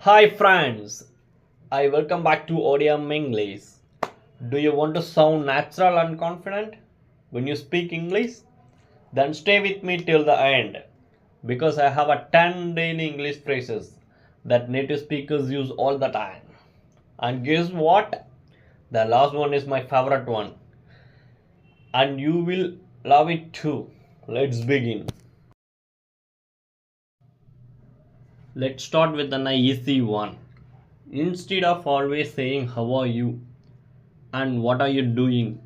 Hi friends, I welcome back to Odium English. Do you want to sound natural and confident when you speak English? Then stay with me till the end because I have a 10 daily English phrases that native speakers use all the time. And guess what? The last one is my favorite one and you will love it too. Let's begin. Let's start with an easy one. Instead of always saying how are you and what are you doing,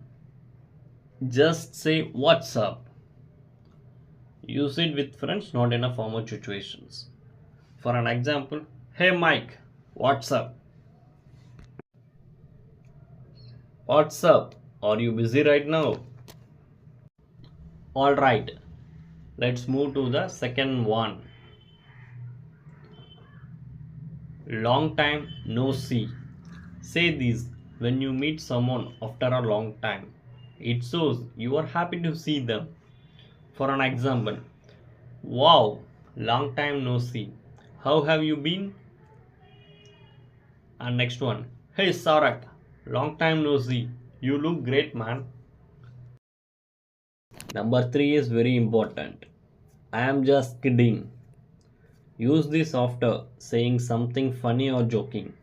just say what's up. Use it with friends, not in a formal situations. For an example, hey Mike, what's up? What's up? Are you busy right now? Alright, let's move to the second one. Long time no see. Say this when you meet someone after a long time. It shows you are happy to see them. For an example, wow, long time no see. How have you been? And next one, hey Sarak, long time no see. You look great, man. Number three is very important. I am just kidding. Use this after saying something funny or joking.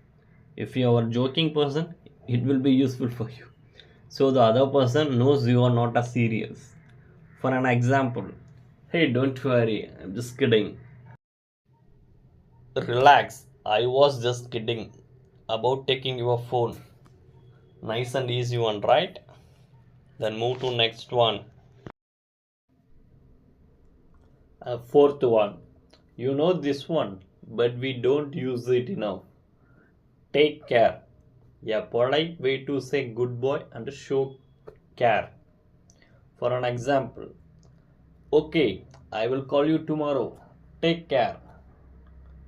If you are a joking person, it will be useful for you. So the other person knows you are not a serious. For an example, hey, don't worry, I'm just kidding. Relax, I was just kidding about taking your phone. Nice and easy one, right? Then move to next one. Fourth one. You know this one, but we don't use it enough. Take care. A polite way to say good boy and show care. For an example, okay, I will call you tomorrow. Take care.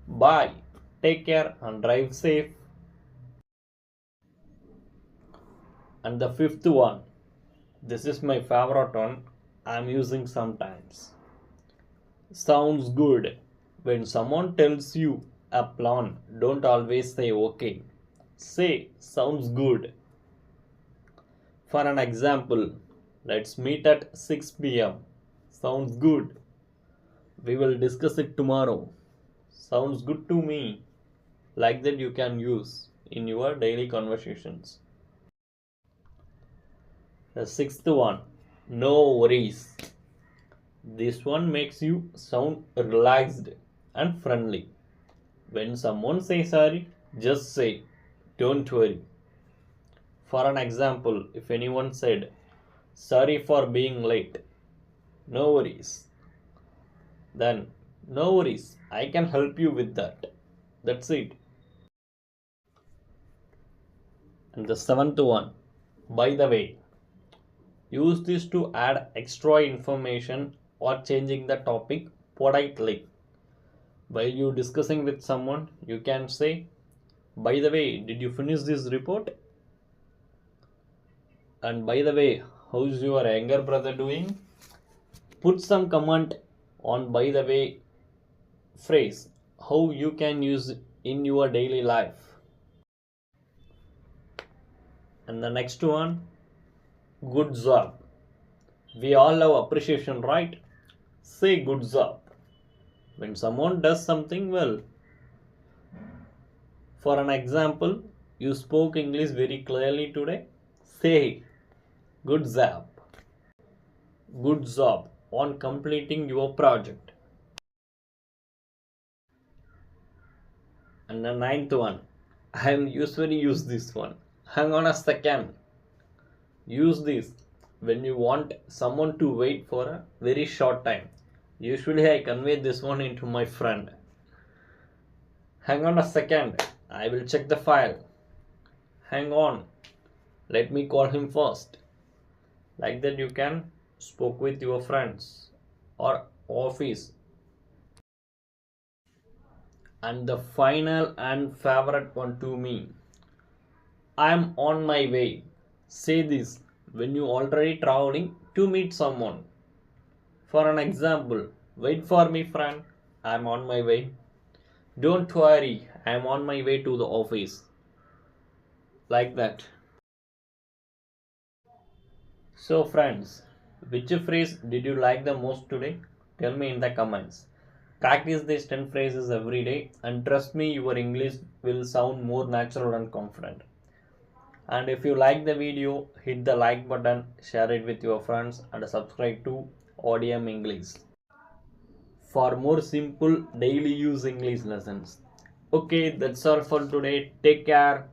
Bye. Take care and drive safe. And the fifth one. This is my favorite one. I'm using sometimes. Sounds good. When someone tells you a plan, don't always say okay. Say sounds good. For an example, let's meet at 6 p.m. Sounds good. We will discuss it tomorrow. Sounds good to me. Like that you can use in your daily conversations. The sixth one, no worries. This one makes you sound relaxed and friendly. When someone says sorry, just say, don't worry. For an example, if anyone said, sorry for being late, no worries. Then, no worries, I can help you with that. That's it. And the seventh one, by the way, use this to add extra information or changing the topic politely. While you discussing with someone, you can say, by the way, did you finish this report? And by the way, how's your younger brother doing? Put some comment on by the way phrase, how you can use in your daily life. And the next one, good job. We all love appreciation, right? Say good job when someone does something well. For an example, you spoke English very clearly today. Say good job. Good job on completing your project. And the ninth one, I usually use this one. Hang on a second. Use this when you want someone to wait for a very short time. Usually I convey this one into my friend. Hang on a second. I will check the file. Hang on. Let me call him first. Like that you can speak with your friends or office. And the final and favorite one to me. I am on my way. Say this when you already traveling to meet someone. For an example, wait for me friend. I am on my way. Don't worry, I'm on my way to the office. Like that. So, friends, which phrase did you like the most today? Tell me in the comments. Practice these 10 phrases every day, and trust me, your English will sound more natural and confident. And if you like the video, hit the like button, share it with your friends, and subscribe to ODM English for more simple daily use English lessons. Okay, that's all for today. Take care.